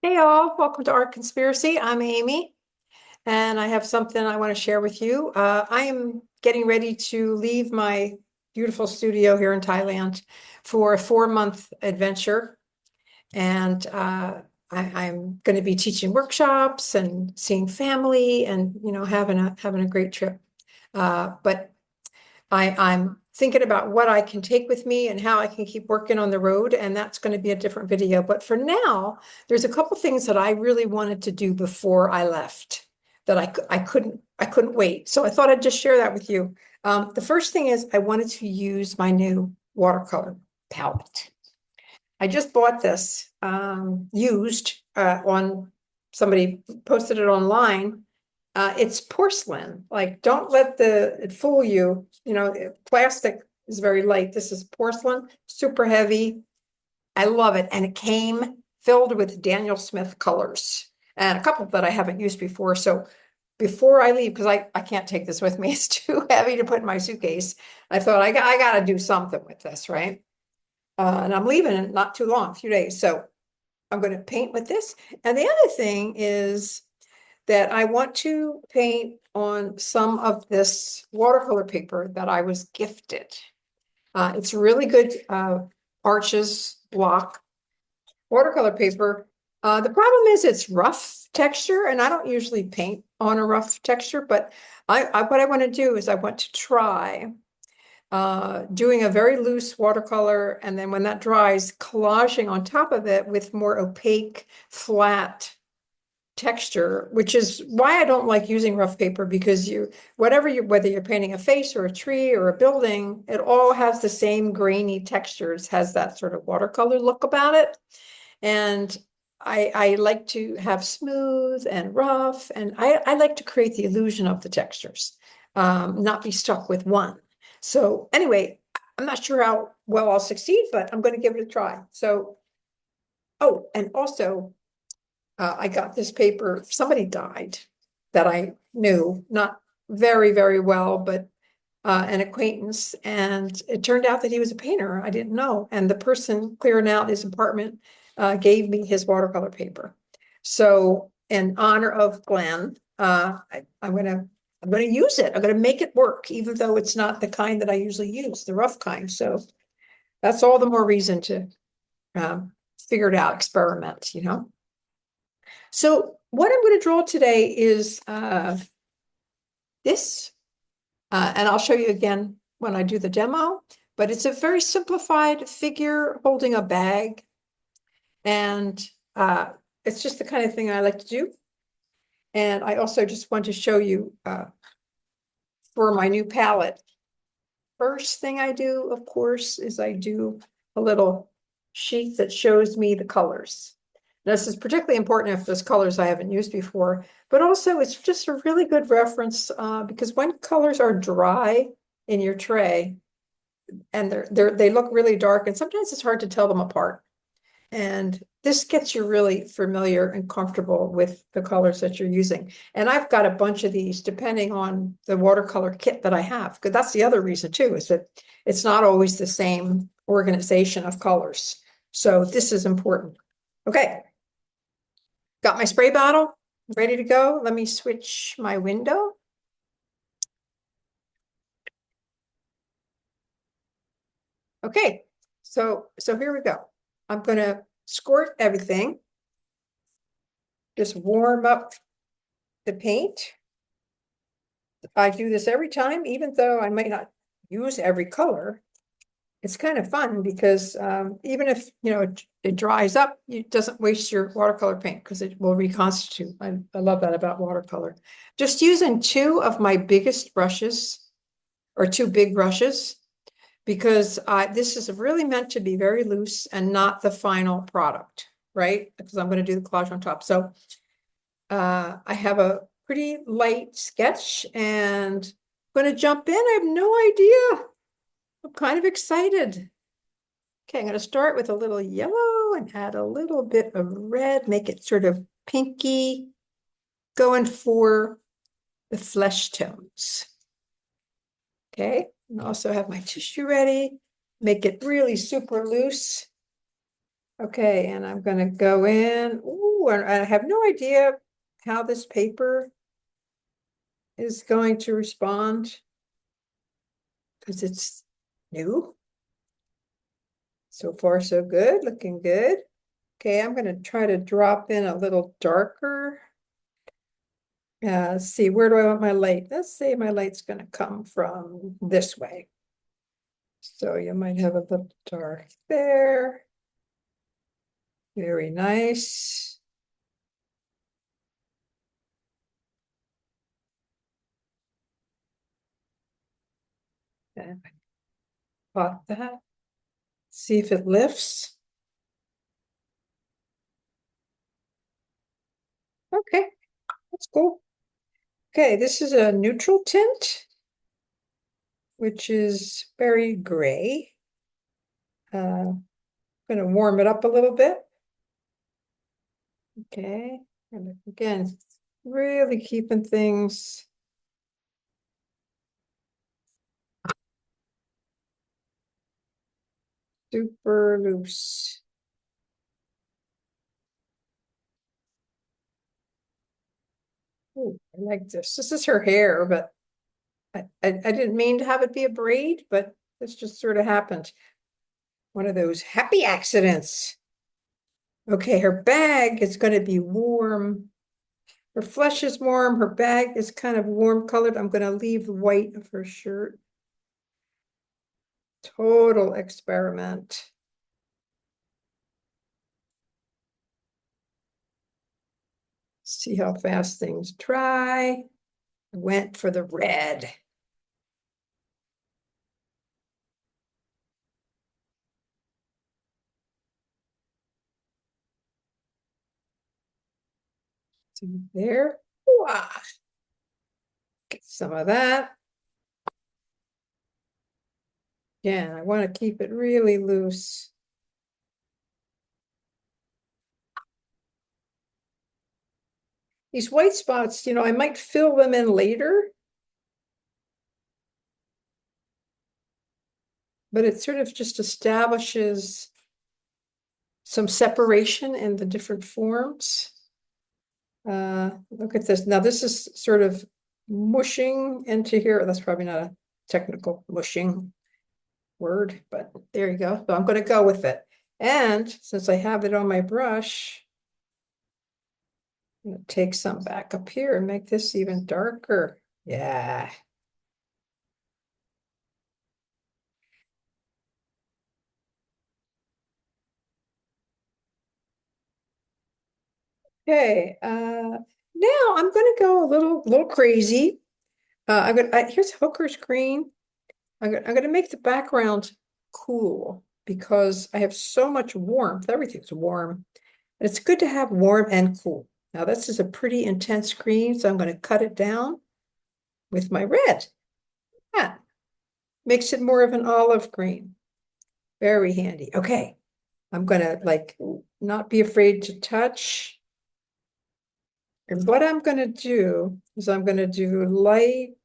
Hey all, welcome to Art Conspiracy. I'm Amy, and I have something I want to share with you. I am getting ready to leave my beautiful studio here in Thailand for a 4-month adventure, and I'm going to be teaching workshops and seeing family, and having a great trip. But I'm thinking about what I can take with me and how I can keep working on the road, and that's going to be a different video. But for now, there's a couple things that I really wanted to do before I left that I couldn't wait. So I thought I'd just share that with you. The first thing is I wanted to use my new watercolor palette. I just bought this used on somebody posted it online. It's porcelain. Like, don't let it fool you. Plastic is very light. This is porcelain, super heavy. I love it. And it came filled with Daniel Smith colors and a couple that I haven't used before. So before I leave, because I can't take this with me, it's too heavy to put in my suitcase. I thought I got to do something with this, right? And I'm leaving in not too long, a few days. So I'm going to paint with this. And the other thing is that I want to paint on some of this watercolor paper that I was gifted. It's really good Arches block watercolor paper. The problem is it's rough texture, and I don't usually paint on a rough texture, but what I want to do is I want to try doing a very loose watercolor, and then when that dries, collaging on top of it with more opaque, flat texture, which is why I don't like using rough paper, because whether you're painting a face or a tree or a building, it all has the same grainy textures, has that sort of watercolor look about it. And I like to have smooth and rough, and I like to create the illusion of the textures, not be stuck with one. So anyway, I'm not sure how well I'll succeed, but I'm going to give it a try. So, oh, and also, I got this paper. Somebody died that I knew, not very, very well, but an acquaintance. And it turned out that he was a painter. I didn't know. And the person clearing out his apartment gave me his watercolor paper. So in honor of Glenn, I'm gonna use it. I'm gonna make it work, even though it's not the kind that I usually use, the rough kind. So that's all the more reason to figure it out, experiment. So what I'm going to draw today is this, and I'll show you again when I do the demo, but it's a very simplified figure holding a bag, and it's just the kind of thing I like to do. And I also just want to show you for my new palette. First thing I do, of course, is I do a little sheet that shows me the colors. This is particularly important if there's colors I haven't used before, but also it's just a really good reference because when colors are dry in your tray and they look really dark, and sometimes it's hard to tell them apart. And this gets you really familiar and comfortable with the colors that you're using. And I've got a bunch of these depending on the watercolor kit that I have, because that's the other reason too, is that it's not always the same organization of colors. So this is important. Okay, got my spray bottle ready to go. Let me switch my window. Okay, so here we go. I'm going to squirt everything. Just warm up the paint. I do this every time, even though I might not use every color. It's kind of fun because even if it dries up, it doesn't waste your watercolor paint because it will reconstitute. I love that about watercolor. Just using two of my biggest brushes, or two big brushes, because this is really meant to be very loose and not the final product, right? Because I'm going to do the collage on top. So I have a pretty light sketch, and I'm going to jump in. I have no idea. I'm kind of excited. Okay, I'm going to start with a little yellow and add a little bit of red, make it sort of pinky, going for the flesh tones. Okay, and also have my tissue ready, make it really super loose. Okay, and I'm going to go in. Ooh, new, and I have no idea how this paper is going to respond because it's new. So far, so good, looking good. Okay, I'm gonna try to drop in a little darker. See, where do I want my light? Let's say my light's gonna come from this way. So you might have a little dark there. Very nice. And pop that. See if it lifts. Okay, that's cool. Okay, this is a neutral tint, which is very gray. I'm gonna warm it up a little bit. Okay, and again, really keeping things super loose. Ooh, I like this. This is her hair, but I didn't mean to have it be a braid, but this just sort of happened. One of those happy accidents. Okay, her bag is going to be warm. Her flesh is warm. Her bag is kind of warm colored. I'm going to leave the white of her shirt. Total experiment. See how fast things dry. Went for the red. See there. Wow. Get some of that. Again, I want to keep it really loose. These white spots, I might fill them in later, but it sort of just establishes some separation in the different forms. Look at this. Now this is sort of mushing into here. That's probably not a technical mushing word, but there you go. So I'm going to go with it. And since I have it on my brush, I'm going to take some back up here and make this even darker. Yeah. Okay. Now I'm going to go a little crazy. Here's Hooker's green. I'm gonna make the background cool because I have so much warmth. Everything's warm. And it's good to have warm and cool. Now this is a pretty intense green, so I'm going to cut it down with my red. That makes it more of an olive green. Very handy. Okay. I'm gonna not be afraid to touch. And what I'm gonna do is I'm gonna do light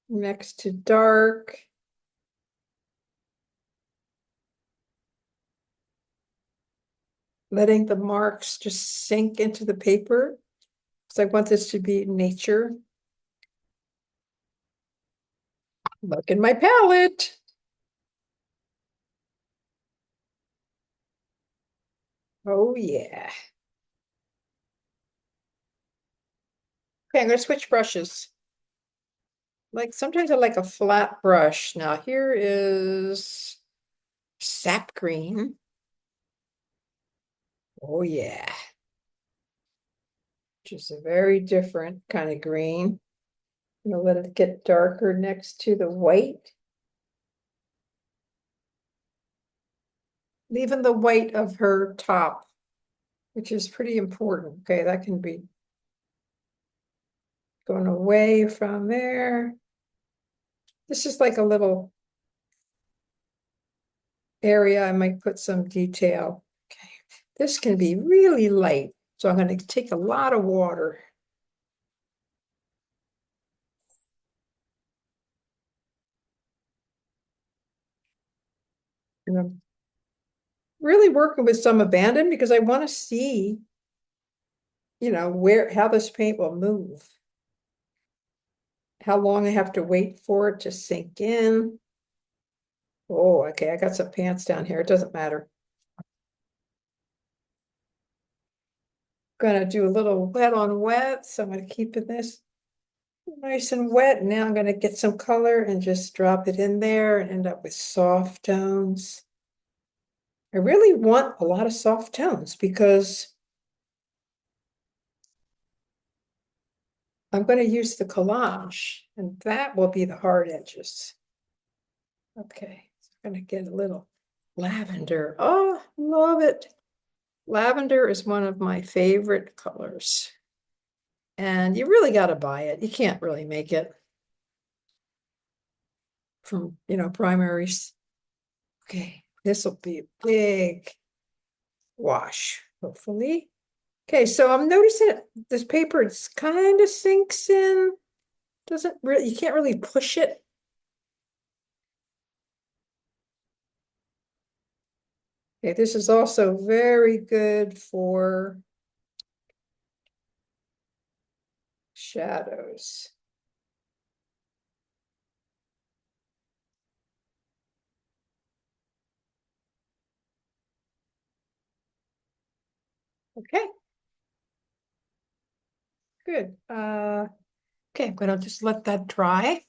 next to dark. Letting the marks just sink into the paper. Because I want this to be nature. Look in my palette. Oh yeah. Okay, I'm gonna switch brushes. Like sometimes I like a flat brush. Now here is sap green. Oh yeah. Which is a very different kind of green. I'm gonna let it get darker next to the white. Leaving the white of her top, which is pretty important. Okay, that can be going away from there. This is like a little area. I might put some detail. Okay, this can be really light. So I'm going to take a lot of water. And really working with some abandon because I want to see, how this paint will move. How long I have to wait for it to sink in. Oh, okay, I got some pants down here. It doesn't matter. Gonna do a little wet on wet, so I'm gonna keep this nice and wet. Now I'm gonna get some color and just drop it in there and end up with soft tones. I really want a lot of soft tones because I'm gonna use the collage and that will be the hard edges. Okay, so I'm gonna get a little lavender. Oh, love it. Lavender is one of my favorite colors. And you really got to buy it. You can't really make it from, primaries. Okay, this will be a big wash, hopefully. Okay, so I'm noticing this paper, it's kind of sinks in. Doesn't really, you can't really push it. Okay, this is also very good for shadows. Okay. Good. Okay, I'm gonna just let that dry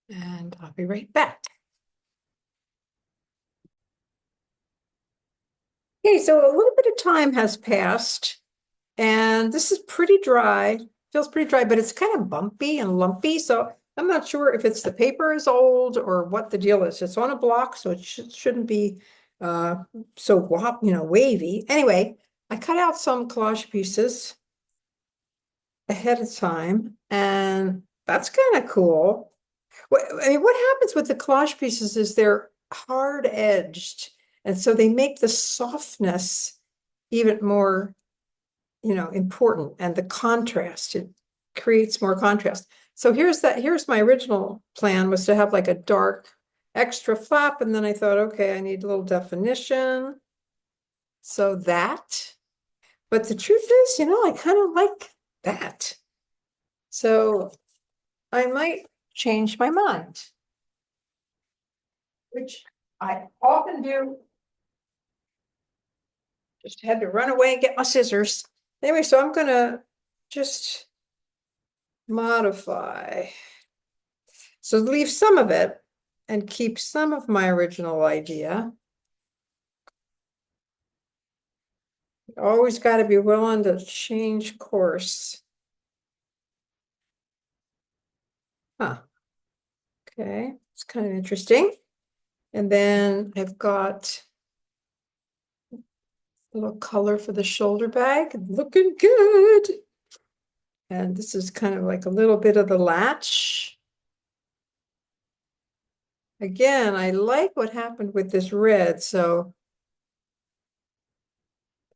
and I'll be right back. Okay, so a little bit of time has passed and this is pretty dry, feels pretty dry, but it's kind of bumpy and lumpy. So I'm not sure if it's the paper is old or what the deal is. It's on a block, so it shouldn't be so wavy. Anyway, I cut out some collage pieces ahead of time, and that's kind of cool. I mean, what happens with the collage pieces is they're hard edged, and so they make the softness even more, important, and the contrast, it creates more contrast. So here's my original plan was to have like a dark extra flap, and then I thought, okay, I need a little definition. So that, but the truth is, I kind of like that. So I might change my mind, which I often do. Just had to run away and get my scissors. Anyway, so I'm gonna just modify. So leave some of it and keep some of my original idea. Always got to be willing to change course. Huh. Okay, it's kind of interesting. And then I've got a little color for the shoulder bag. Looking good. And this is kind of like a little bit of the latch. Again, I like what happened with this red, so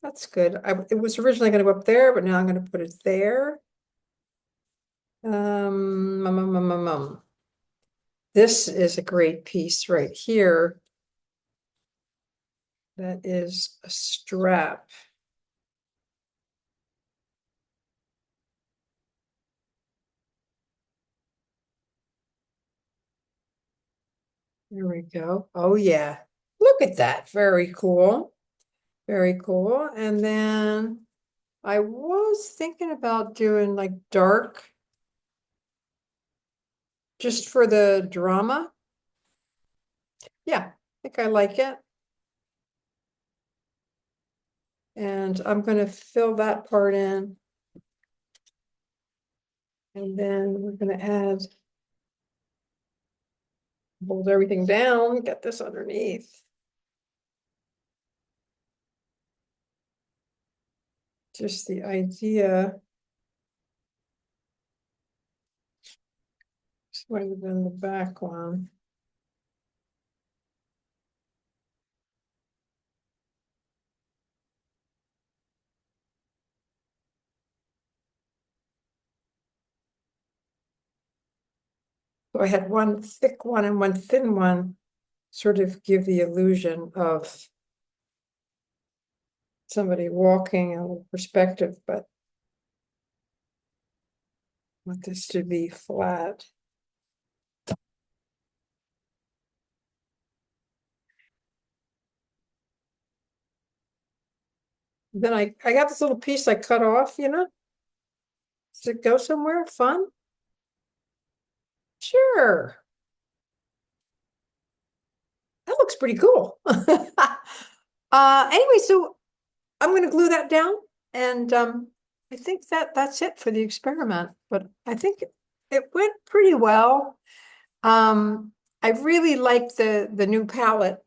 that's good. It was originally going to go up there, but now I'm going to put it there. This is a great piece right here. That is a strap. There we go. Oh yeah. Look at that. Very cool. Very cool. And then I was thinking about doing like dark just for the drama. Yeah, I think I like it. And I'm going to fill that part in. And then we're going to add, hold everything down, get this underneath. Just the idea. This might have been the back one. So I had one thick one and one thin one, sort of give the illusion of somebody walking a little perspective, but I want this to be flat. Then I got this little piece I cut off, you know? Does it go somewhere fun? Sure. That looks pretty cool. Anyway, so I'm going to glue that down, and I think that's it for the experiment. But I think it went pretty well. I really like the new palette,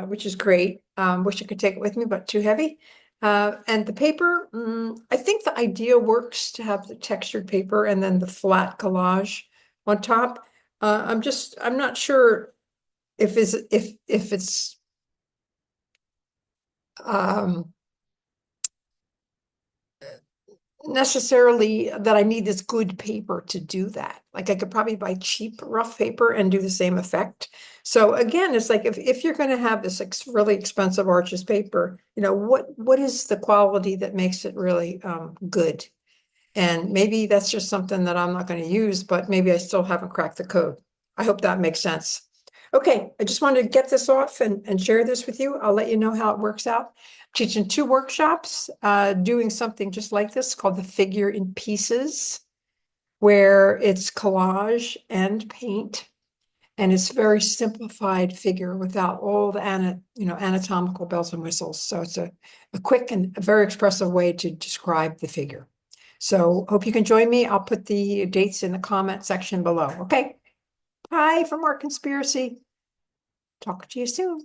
which is great. Wish I could take it with me, but too heavy. And the paper, I think the idea works to have the textured paper and then the flat collage on top. I'm not sure if it's um necessarily that I need this good paper to do that. Like I could probably buy cheap rough paper and do the same effect. So again, it's like if you're going to have this really expensive Arches paper, you know, what is the quality that makes it really good? And maybe that's just something that I'm not going to use, but maybe I still haven't cracked the code. I hope that makes sense. Okay, I just wanted to get this off and share this with you. I'll let you know how it works out. Teaching 2 workshops, doing something just like this called the Figure in Pieces, where it's collage and paint. And it's very simplified figure without all the anatomical bells and whistles. So it's a quick and a very expressive way to describe the figure. So hope you can join me. I'll put the dates in the comment section below. Okay. Bye from Art Conspiracy. Talk to you soon.